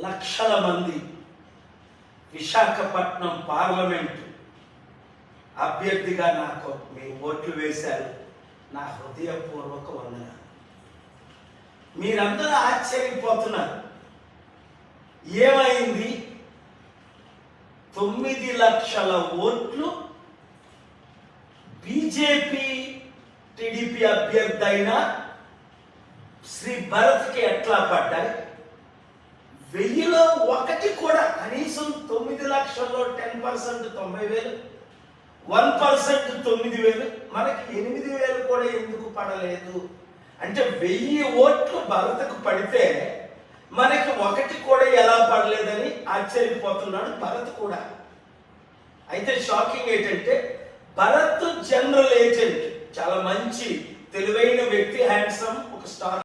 లక్షల మంది విశాఖపట్నం పార్లమెంటు అభ్యర్థిగా నాకు మీ ఓట్లు వేశారు. నా హృదయపూర్వక వందనాలు. మీరందరూ ఆశ్చర్యపోతున్నారు, ఏమైంది? 9 లక్షల ఓట్లు బీజేపీ టీడీపీ అభ్యర్థి అయిన శ్రీ భరత్కి ఎట్లా పడ్డాయి? 1000లో 1 కూడా, కనీసం 9 లక్షల్లో 10% 90,000, 1% 9,000, మనకి 8,000 కూడా ఎందుకు పడలేదు? అంటే 1000 ఓట్లు భరత్కు పడితే మనకి 1 కూడా ఎలా పడలేదని ఆశ్చర్యపోతున్నాడు భరత్ కూడా. అయితే షాకింగ్ ఏంటంటే, భరత్ జనరల్ ఏజెంట్, చాలా మంచి తెలివైన వ్యక్తి, హ్యాండ్సమ్, ఒక స్టార్